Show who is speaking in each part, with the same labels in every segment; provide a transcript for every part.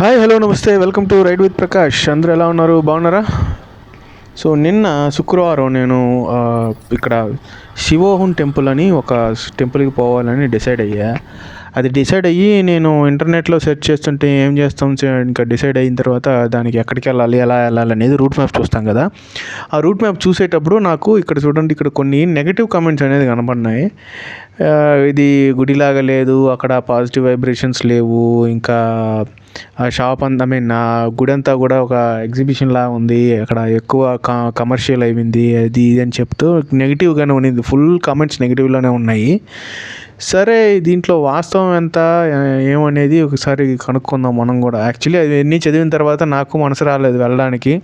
Speaker 1: Hi hello నమస్తే welcome to ride with Prakash. అందరూ ఎలా ఉన్నారు, బాగున్నారా? సో నిన్న శుక్రవారం నేను ఇక్కడ శివోహం టెంపుల్ అని ఒక టెంపుల్కి పోవాలని డిసైడ్ అయ్యా. అది డిసైడ్ అయ్యి నేను ఇంటర్నెట్లో సెర్చ్ చేస్తుంటే ఏం చేస్తాం, ఇంకా డిసైడ్ అయిన తర్వాత దానికి ఎక్కడికి వెళ్ళాలి, ఎలా వెళ్ళాలి అనేది రూట్ మ్యాప్ చూస్తాం కదా. ఆ రూట్ మ్యాప్ చూసేటప్పుడు నాకు ఇక్కడ చూడండి, ఇక్కడ కొన్ని నెగిటివ్ కామెంట్స్ అనేది కనపడినాయి. ఇది గుడిలాగా లేదు, అక్కడ పాజిటివ్ వైబ్రేషన్స్ లేవు, ఇంకా ఆ షాప్ అంతా నా గుడి అంతా కూడా ఒక ఎగ్జిబిషన్ లా ఉంది, అక్కడ ఎక్కువ కమర్షియల్ అయింది, అది ఇది అని చెప్తూ నెగిటివ్గానే ఉన్నింది. ఫుల్ కామెంట్స్ నెగిటివ్లోనే ఉన్నాయి. సరే, దీంట్లో వాస్తవం ఎంత ఏమనేది ఒకసారి కనుక్కుందాం మనం కూడా. యాక్చువల్లీ అవన్నీ చదివిన తర్వాత నాకు మనసు రాలేదు వెళ్ళడానికి.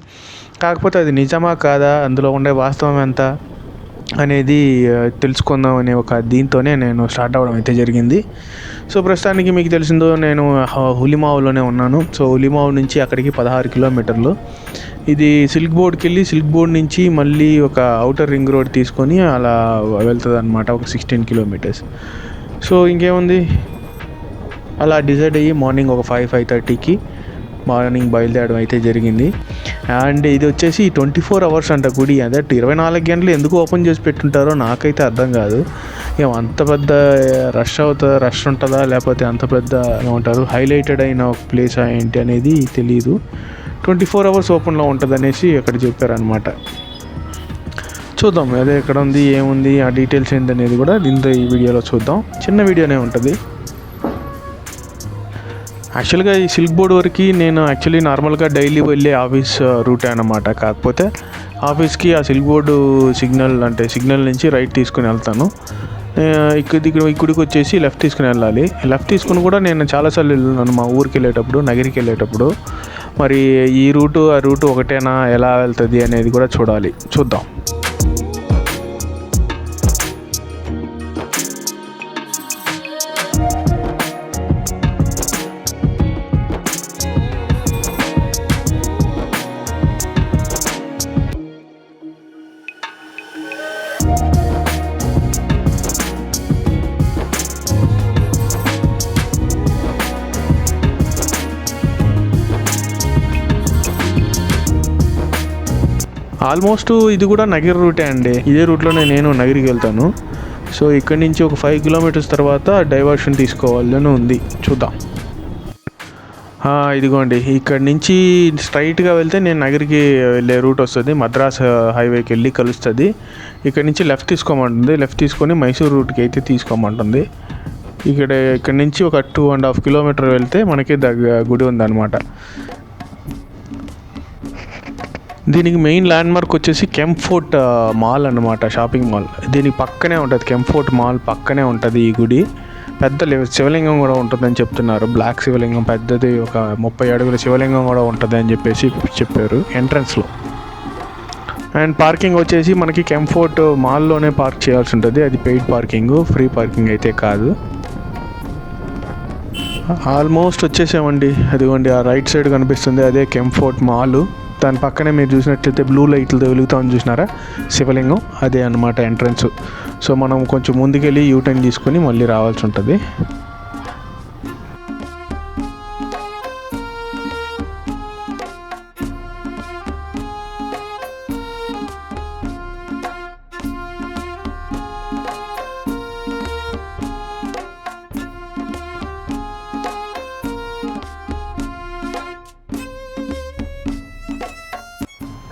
Speaker 1: కాకపోతే అది నిజమా కాదా, అందులో ఉండే వాస్తవం ఎంత అనేది తెలుసుకుందాం అనే ఒక దీంతోనే నేను స్టార్ట్ అవ్వడం అయితే జరిగింది. సో ప్రస్తుతానికి మీకు తెలిసిందో నేను హులిమావులోనే ఉన్నాను. సో హులిమావు నుంచి అక్కడికి 16 కిలోమీటర్లు. ఇది సిల్క్ బోర్డ్కి వెళ్ళి సిల్క్ బోర్డ్ నుంచి మళ్ళీ ఒక అవుటర్ రింగ్ రోడ్ తీసుకొని అలా వెళ్తుంది అనమాట, ఒక 16 కిలోమీటర్స్. సో ఇంకేముంది, అలా డిసైడ్ అయ్యి మార్నింగ్ ఒక 5-5:30కి మార్నింగ్ బయలుదేరడం అయితే జరిగింది. అండ్ ఇది వచ్చేసి 24 అవర్స్ అంట గుడి. అదే 24 గంటలు ఎందుకు ఓపెన్ చేసి పెట్టుంటారో నాకైతే అర్థం కాదు. అంత పెద్ద రష్ ఉంటుందా, లేకపోతే అంత పెద్ద ఏమంటారు హైలైటెడ్ అయిన ఒక ప్లేస్ ఏంటి అనేది తెలియదు. 24 అవర్స్ ఓపెన్లో ఉంటుంది అనేసి అక్కడ చెప్పారనమాట. చూద్దాం అదే ఎక్కడ ఉంది, ఏముంది, ఆ డీటెయిల్స్ ఏంటనేది కూడా ఈ వీడియోలో చూద్దాం. చిన్న వీడియోనే ఉంటుంది. యాక్చువల్గా ఈ సిల్క్ బోర్డ్ వరకు నేను నార్మల్గా డైలీ వెళ్ళే ఆఫీస్ రూటే అనమాట. కాకపోతే ఆఫీస్కి ఆ సిల్క్ బోర్డు సిగ్నల్ నుంచి రైట్ తీసుకుని వెళ్తాను. ఇక్కడికి వచ్చేసి లెఫ్ట్ తీసుకుని వెళ్ళాలి. లెఫ్ట్ తీసుకుని కూడా నేను చాలాసార్లు వెళ్ళాను మా ఊరికి వెళ్ళేటప్పుడు, నగిరికి వెళ్ళేటప్పుడు. మరి ఈ రూటు ఆ రూటు ఒకటేనా, ఎలా వెళ్తుంది అనేది కూడా చూద్దాం. ఆల్మోస్ట్ ఇది కూడా నగిరి రూటే అండి. ఇదే రూట్లోనే నేను నగిరికి వెళ్తాను. సో ఇక్కడి నుంచి ఒక 5 కిలోమీటర్స్ తర్వాత డైవర్షన్ తీసుకోవాలని ఉంది, చూద్దాం. ఇదిగోండి, ఇక్కడ నుంచి స్ట్రైట్గా వెళ్తే నేను నగిరికి వెళ్ళే రూట్ వస్తుంది. మద్రాస్ హైవేకి వెళ్ళి కలుస్తుంది. ఇక్కడ నుంచి లెఫ్ట్ తీసుకోమంటుంది. లెఫ్ట్ తీసుకొని మైసూర్ రూట్కి అయితే తీసుకోమంటుంది. ఇక్కడ నుంచి ఒక 2.5 కిలోమీటర్ వెళ్తే మనకి గుడి ఉందన్నమాట. దీనికి మెయిన్ ల్యాండ్మార్క్ వచ్చేసి కెంఫోర్ట్ మాల్ అన్నమాట, షాపింగ్ మాల్. దీనికి పక్కనే ఉంటుంది, కెంఫోర్ట్ మాల్ పక్కనే ఉంటుంది ఈ గుడి. పెద్ద శివలింగం కూడా ఉంటుందని చెప్తున్నారు. బ్లాక్ శివలింగం పెద్దది, ఒక 30 అడుగుల శివలింగం కూడా ఉంటుంది అని చెప్పారు ఎంట్రన్స్లో. అండ్ పార్కింగ్ వచ్చేసి మనకి కెంఫోర్ట్ మాల్లోనే పార్క్ చేయాల్సి ఉంటుంది. అది పెయిడ్ పార్కింగ్, ఫ్రీ పార్కింగ్ అయితే కాదు. ఆల్మోస్ట్ వచ్చేసామండి. అదిగోండి, ఆ రైట్ సైడ్ కనిపిస్తుంది, అదే కెంఫోర్ట్ మాల్. దాని పక్కనే మీరు చూసినట్లయితే బ్లూ లైట్లతో వెలుగుతామని చూసినారా, శివలింగం, అదే అన్నమాట ఎంట్రన్స్. సో మనం కొంచెం ముందుకెళ్ళి యూటర్న్ తీసుకొని మళ్ళీ రావాల్సి ఉంటుంది.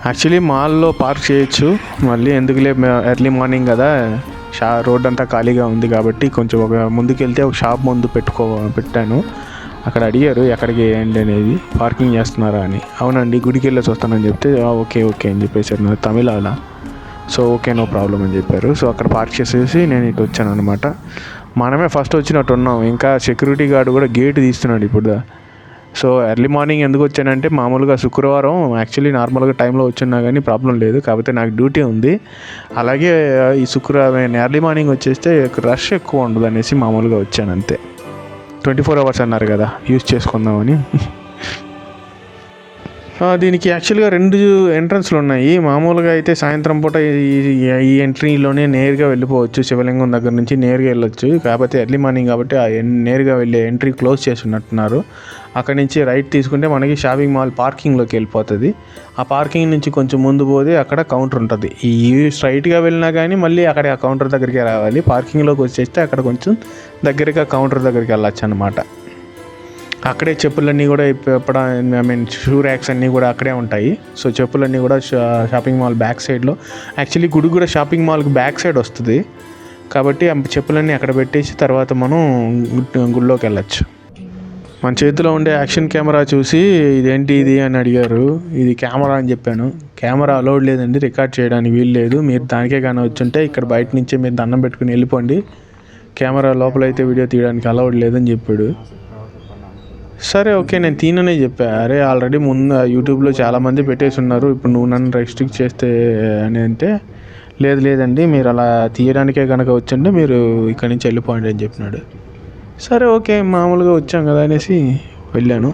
Speaker 1: యాక్చువల్లీ మాల్లో పార్క్ చేయొచ్చు, మళ్ళీ ఎందుకులే, ఎర్లీ మార్నింగ్ కదా, రోడ్ అంతా ఖాళీగా ఉంది కాబట్టి కొంచెం ఒక ముందుకెళ్తే ఒక షాప్ ముందు పెట్టాను. అక్కడ అడిగారు ఎక్కడికి ఏంటి అనేది, పార్కింగ్ చేస్తున్నారా అని. అవునండి, గుడికి వెళ్ళి వస్తానని చెప్తే ఓకే అని చెప్పేసారు నాకు తమిళాల. సో ఓకే, నో ప్రాబ్లం అని చెప్పారు. సో అక్కడ పార్క్ చేసేసి నేను ఇటు వచ్చాను అనమాట. మనమే ఫస్ట్ వచ్చినట్టు ఉన్నాం, ఇంకా సెక్యూరిటీ గార్డు కూడా గేట్ తీస్తున్నాడు ఇప్పుడు. సో ఎర్లీ మార్నింగ్ ఎందుకు వచ్చానంటే, మామూలుగా శుక్రవారం యాక్చువల్లీ నార్మల్గా టైంలో వచ్చినా కానీ ప్రాబ్లం లేదు, కాకపోతే నాకు డ్యూటీ ఉంది. అలాగే ఈ శుక్రవారం ఎర్లీ మార్నింగ్ వచ్చేస్తే రష్ ఎక్కువ ఉండదు అనేసి మామూలుగా వచ్చాను అంతే. 24 అవర్స్ అన్నారు కదా, యూజ్ చేసుకుందామని. దీనికి యాక్చువల్గా 2 ఎంట్రన్స్లు ఉన్నాయి. మామూలుగా అయితే సాయంత్రం పూట ఈ ఎంట్రీలోనే నేరుగా వెళ్ళిపోవచ్చు. శివలింగం దగ్గర నుంచి నేరుగా వెళ్ళొచ్చు. కాకపోతే ఎర్లీ మార్నింగ్ కాబట్టి నేరుగా వెళ్ళే ఎంట్రీ క్లోజ్ చేస్తున్నట్టున్నారు. అక్కడి నుంచి రైట్ తీసుకుంటే మనకి షాపింగ్ మాల్ పార్కింగ్లోకి వెళ్ళిపోతుంది. ఆ పార్కింగ్ నుంచి కొంచెం ముందు పోతే అక్కడ కౌంటర్ ఉంటుంది. ఈ స్ట్రైట్గా వెళ్ళినా కానీ మళ్ళీ అక్కడ ఆ కౌంటర్ దగ్గరికి రావాలి. పార్కింగ్లోకి వచ్చేస్తే అక్కడ కొంచెం దగ్గరగా కౌంటర్ దగ్గరికి వెళ్ళచ్చు అనమాట. అక్కడే చెప్పులన్నీ కూడా షూ ర్యాక్స్ అన్నీ కూడా అక్కడే ఉంటాయి. సో చెప్పులన్నీ కూడా షాపింగ్ మాల్ బ్యాక్ సైడ్లో, యాక్చువల్లీ గుడి కూడా షాపింగ్ మాల్కి బ్యాక్ సైడ్ వస్తుంది కాబట్టి ఆ చెప్పులన్నీ అక్కడ పెట్టేసి తర్వాత మనం గుడిలోకి వెళ్ళచ్చు. మన చేతిలో ఉండే యాక్షన్ కెమెరా చూసి ఇదేంటి ఇది అని అడిగారు. ఇది కెమెరా అని చెప్పాను. కెమెరా అలౌడ్ లేదండి, రికార్డ్ చేయడానికి వీలు లేదు. మీరు దానికే కానీ వచ్చుంటే ఇక్కడ బయట నుంచే మీరు దండం పెట్టుకుని వెళ్ళిపోండి, కెమెరా లోపలైతే వీడియో తీయడానికి అలౌడ్ లేదని చెప్పాడు. సరే ఓకే నేను తీననే చెప్పా. అరే ఆల్రెడీ ముందు యూట్యూబ్లో చాలామంది పెట్టేసి ఉన్నారు, ఇప్పుడు నువ్వు నన్ను రెస్ట్రిక్ట్ చేస్తే అని అంటే, లేదండి మీరు అలా తీయడానికే కనుక వచ్చండి, మీరు ఇక్కడి నుంచి వెళ్ళిపోండి అని చెప్పినాడు. సరే ఓకే మామూలుగా వచ్చాం కదా అనేసి వెళ్ళాను.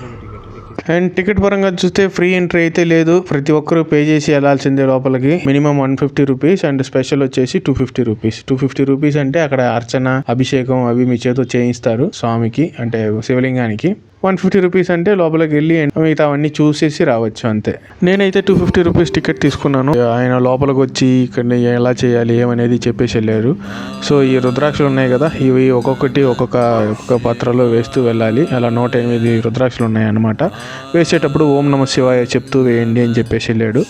Speaker 1: అండ్ టికెట్ పరంగా చూస్తే ఫ్రీ ఎంట్రీ అయితే లేదు, ప్రతి ఒక్కరూ పే చేసి వెళ్ళాల్సిందే లోపలికి. మినిమం 150 రూపీస్ అండ్ స్పెషల్ వచ్చేసి 250 రూపీస్. 250 రూపీస్ అంటే అక్కడ అర్చన, అభిషేకం అవి మీ చేతితో చేయిస్తారు స్వామికి, అంటే శివలింగానికి. 150 రూపీస్ అంటే లోపలికి వెళ్ళి మిగతా అవన్నీ చూసేసి రావచ్చు అంతే. నేనైతే 250 రూపీస్ టికెట్ తీసుకున్నాను. ఆయన లోపలికి వచ్చి ఇక్కడ ఎలా చేయాలి ఏమనేది చెప్పేసి వెళ్ళారు. సో ఈ రుద్రాక్షలు ఉన్నాయి కదా, ఇవి ఒక్కొక్కటి ఒక్కొక్క పాత్రలో వేస్తూ వెళ్ళాలి. అలా 108 రుద్రాక్షలు ఉన్నాయి అన్నమాట. వేసేటప్పుడు ఓం నమ శివాయ చెప్తూ వేయండి అని చెప్పేసి వెళ్ళాడు.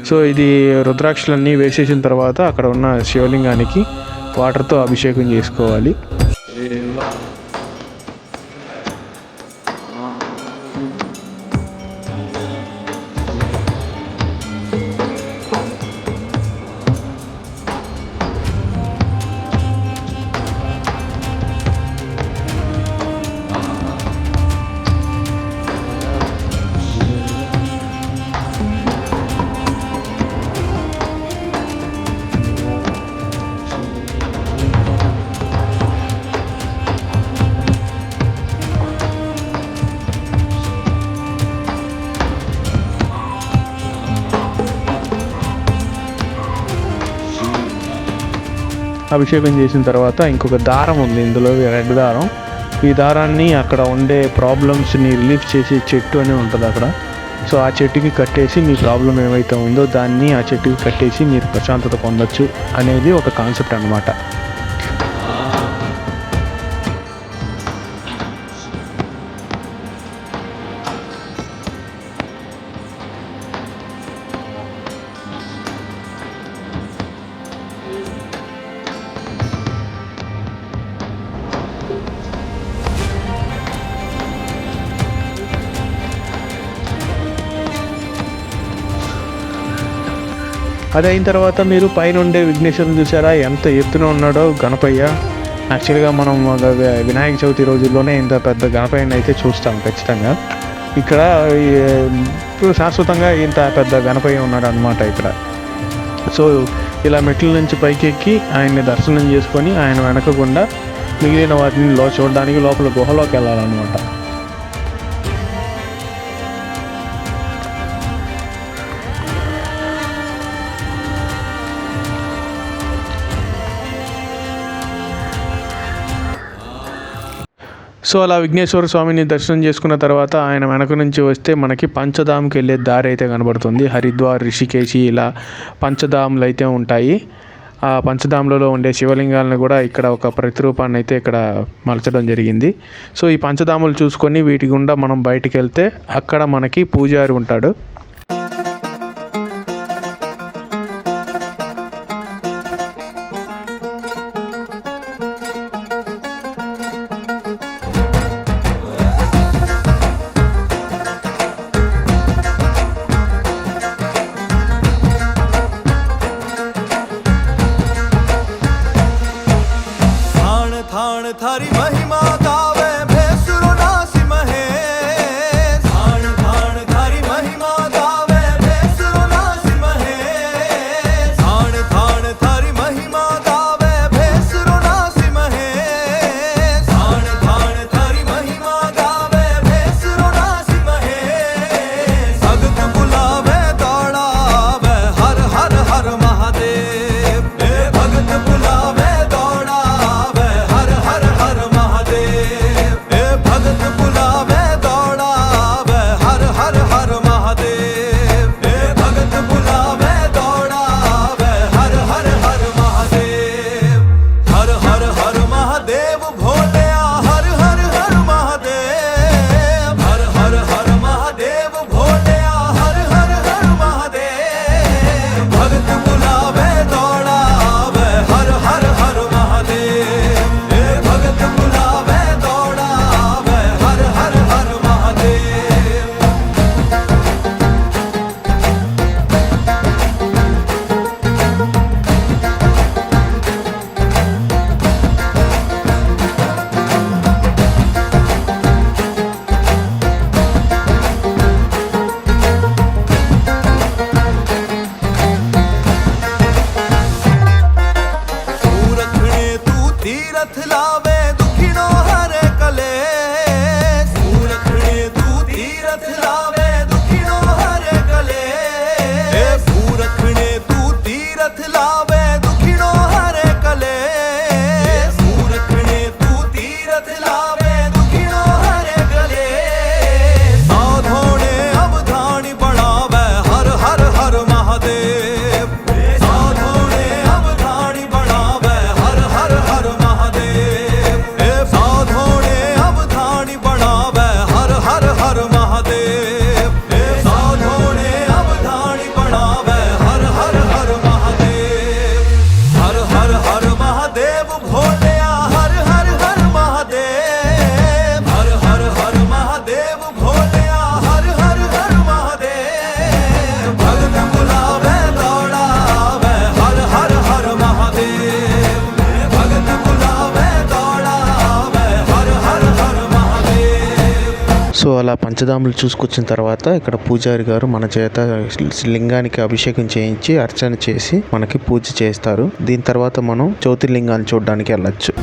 Speaker 1: సో ఇది రుద్రాక్షలన్నీ వేసేసిన తర్వాత అక్కడ ఉన్న శివలింగానికి వాటర్తో అభిషేకం చేసుకోవాలి. అభిషేకం చేసిన తర్వాత ఇంకొక దారం ఉంది ఇందులో, రెడ్ దారం. ఈ దారాన్ని అక్కడ ఉండే ప్రాబ్లమ్స్ని రిలీఫ్ చేసే చెట్టు అని ఉంటుంది అక్కడ. సో ఆ చెట్టుకి కట్టేసి మీ ప్రాబ్లం ఏమైతే ఉందో దాన్ని ఆ చెట్టుకి కట్టేసి మీరు ప్రశాంతత పొందొచ్చు అనేది ఒక కాన్సెప్ట్ అన్నమాట. అది అయిన తర్వాత మీరు పైన ఉండే విఘ్నేశ్వరుని చూసారా, ఎంత ఎత్తున ఉన్నాడో గణపయ్య. యాక్చువల్గా మనం వినాయక చవితి రోజుల్లోనే ఇంత పెద్ద గణపయ్యని అయితే చూస్తాం ఖచ్చితంగా. ఇక్కడ శాశ్వతంగా ఇంత పెద్ద గణపయ్య ఉన్నాడు అనమాట ఇక్కడ. సో ఇలా మెట్ల నుంచి పైకెక్కి ఆయన్ని దర్శనం చేసుకొని ఆయన వెనకకుండా మిగిలిన వాటిని చూడడానికి లోపల గుహలోకి వెళ్ళాలన్నమాట. సో అలా విఘ్నేశ్వర స్వామిని దర్శనం చేసుకున్న తర్వాత ఆయన వెనక నుంచి వస్తే మనకి పంచధామ్కి వెళ్ళే దారి అయితే కనబడుతుంది. హరిద్వార్, రిషికేశి ఇలా పంచధామ్లు అయితే ఉంటాయి. ఆ పంచధామ్లలో ఉండే శివలింగాలను కూడా ఇక్కడ ఒక ప్రతిరూపాన్ని అయితే ఇక్కడ మలచడం జరిగింది. సో ఈ పంచధాములు చూసుకొని వీటి గుండా మనం బయటికి వెళ్తే అక్కడ మనకి పూజారి ఉంటాడు.
Speaker 2: थारी महिमा गावे भेसुरो नासी महेश, थारी महिमा
Speaker 1: సో అలా పంచధాములు చూసుకొచ్చిన తర్వాత ఇక్కడ పూజారి గారు మన చేత లింగానికి అభిషేకం చేయించి అర్చన చేసి మనకి పూజ చేస్తారు. దీని తర్వాత మనం జ్యోతిర్లింగాన్ని చూడడానికి వెళ్ళచ్చు.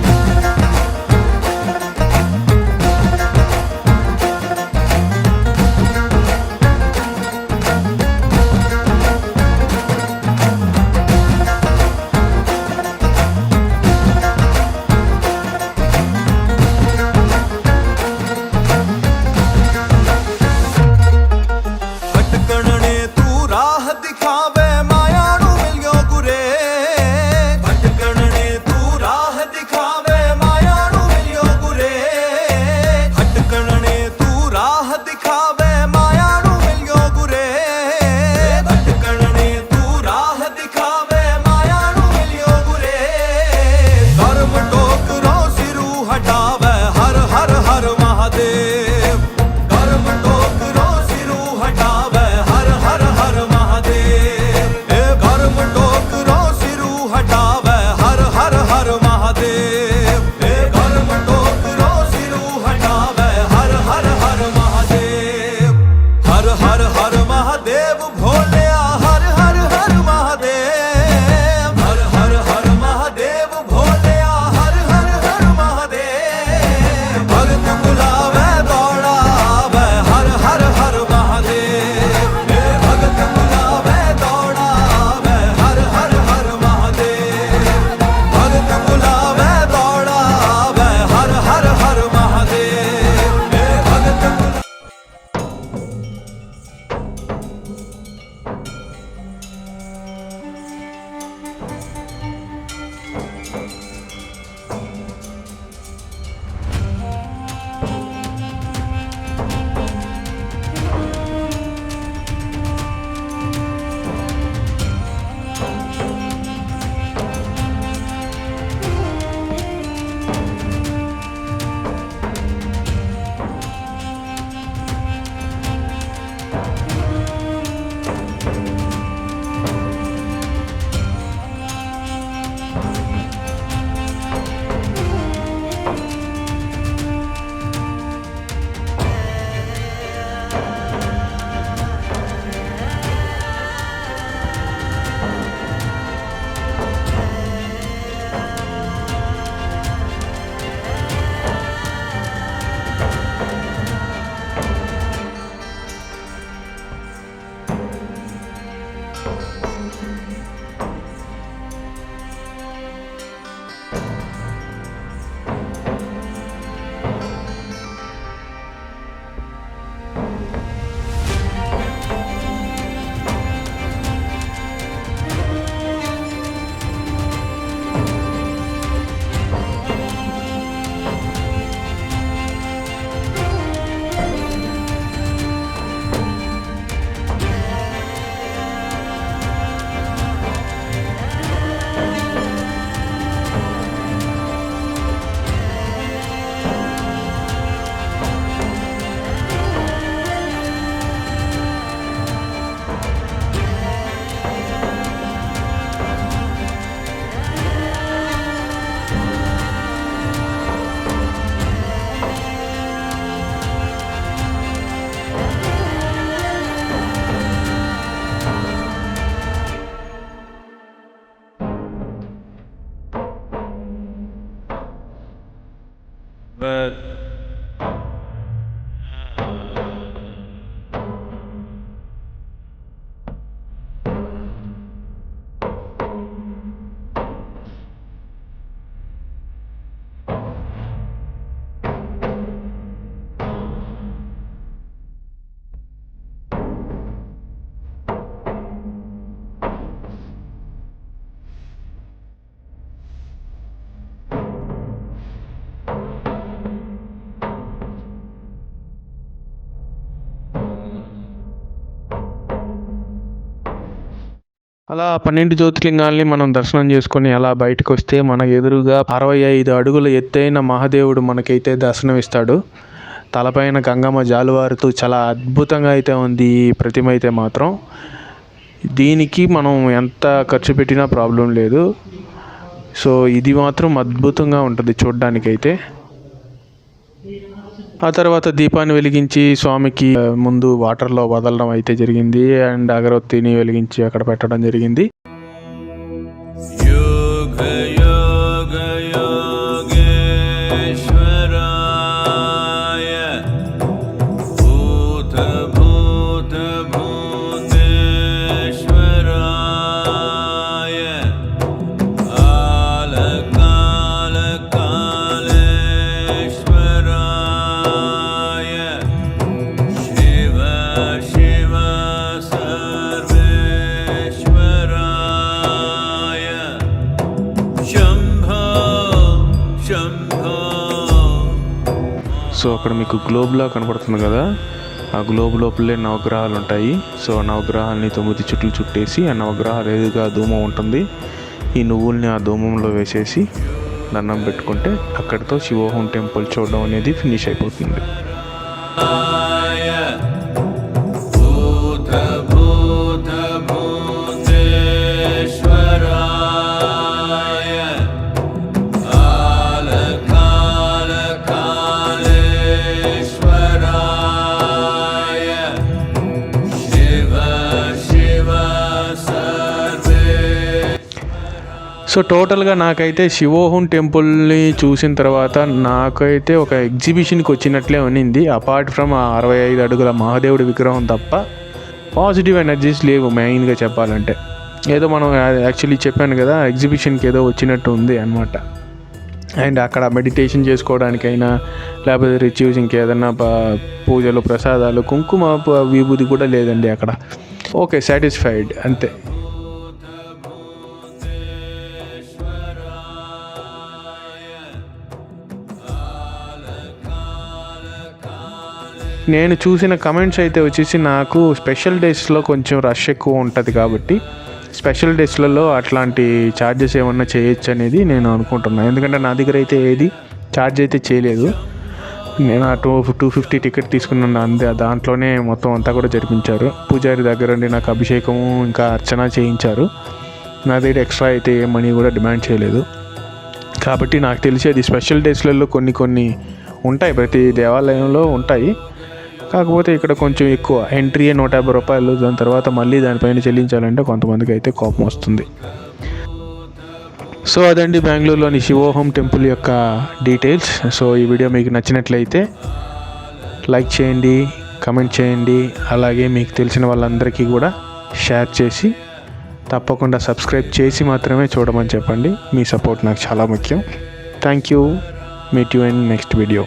Speaker 3: but
Speaker 1: అలా 12 జ్యోతిర్లింగాల్ని మనం దర్శనం చేసుకొని అలా బయటకు వస్తే మన ఎదురుగా 65 అడుగుల ఎత్తైన మహాదేవుడు మనకైతే దర్శనమిస్తాడు. తలపైన గంగమ్మ జాలువారుతూ చాలా అద్భుతంగా అయితే ఉంది ఈ ప్రతిమ అయితే మాత్రం. దీనికి మనం ఎంత ఖర్చు పెట్టినా ప్రాబ్లం లేదు. సో ఇది మాత్రం అద్భుతంగా ఉంటుంది చూడ్డానికైతే. ఆ తర్వాత దీపాన్ని వెలిగించి స్వామికి ముందు వాటర్లో వదలడం అయితే జరిగింది. అండ్ అగరొత్తిని వెలిగించి అక్కడ పెట్టడం జరిగింది.
Speaker 2: योग योग योगेश्वराय भूत भूत भूतेश्वराय काल काल कालेश्वराय शिव शिव सर्वेश्वराय शंभो शंभो.
Speaker 1: సో అక్కడ మీకు గ్లోబ్లా కనపడుతుంది కదా, ఆ గ్లోబ్ లోపలే నవగ్రహాలు ఉంటాయి. సో ఆ నవగ్రహాలని 9 చుట్లు చుట్టేసి ఆ నవగ్రహాలు ఎదురుగా ధూమం ఉంటుంది. ఈ నువ్వుల్ని ఆ ధూమంలో వేసేసి దండం పెట్టుకుంటే అక్కడితో శివోహం టెంపుల్ చూడడం అనేది ఫినిష్ అయిపోతుంది.
Speaker 2: भूत भूत भूतेश्वराय काल काल कालेश्वराय शिव शिव सर्वे.
Speaker 1: సో టోటల్గా నాకైతే శివోహం టెంపుల్ని చూసిన తర్వాత నాకైతే ఒక ఎగ్జిబిషన్కి వచ్చినట్లే ఉన్నింది. అపార్ట్ ఫ్రమ్ ఆ 65 అడుగుల మహాదేవుడి విగ్రహం తప్ప పాజిటివ్ ఎనర్జీస్ లేవు. మెయిన్గా చెప్పాలంటే ఏదో మనం యాక్చువల్లీ చెప్పాను కదా, ఎగ్జిబిషన్కి ఏదో వచ్చినట్టు ఉంది అనమాట. అండ్ అక్కడ మెడిటేషన్ చేసుకోవడానికైనా లేకపోతే రిచ్యూస్ ఇంకేదన్నా పూజలు ప్రసాదాలు కుంకుమ విభూది కూడా లేదండి అక్కడ. ఓకే, సాటిస్ఫైడ్ అంతే. నేను చూసిన కమెంట్స్ అయితే వచ్చేసి నాకు స్పెషల్ డేస్లో కొంచెం రష్ ఎక్కువ ఉంటుంది కాబట్టి స్పెషల్ డేస్లలో అట్లాంటి ఛార్జెస్ ఏమన్నా చేయొచ్చు అనేది నేను అనుకుంటున్నాను. ఎందుకంటే నా దగ్గర అయితే ఏది ఛార్జ్ అయితే చేయలేదు. నేను ఆ 250 టికెట్ తీసుకున్నాను అంతే. దాంట్లోనే మొత్తం అంతా కూడా జరిపించారు. పూజారి దగ్గర నుండి నాకు అభిషేకము ఇంకా అర్చన చేయించారు. నా దగ్గర ఎక్స్ట్రా అయితే ఏ మనీ కూడా డిమాండ్ చేయలేదు. కాబట్టి నాకు తెలిసి అది స్పెషల్ డేస్లలో కొన్ని ఉంటాయి, ప్రతి దేవాలయంలో ఉంటాయి. కాకపోతే ఇక్కడ కొంచెం ఎక్కువ, ఎంట్రీయే 150 రూపాయలు. దాని తర్వాత మళ్ళీ దానిపైన చెల్లించాలంటే కొంతమందికి అయితే కోపం వస్తుంది. సో అదండి బెంగళూరులోని శివోహం టెంపుల్ యొక్క డీటెయిల్స్. సో ఈ వీడియో మీకు నచ్చినట్లయితే లైక్ చేయండి, కమెంట్ చేయండి, అలాగే మీకు తెలిసిన వాళ్ళందరికీ కూడా షేర్ చేసి తప్పకుండా సబ్స్క్రైబ్ చేసి మాత్రమే చూడమని చెప్పండి. మీ సపోర్ట్ నాకు చాలా ముఖ్యం. Thank you. Meet you in next video.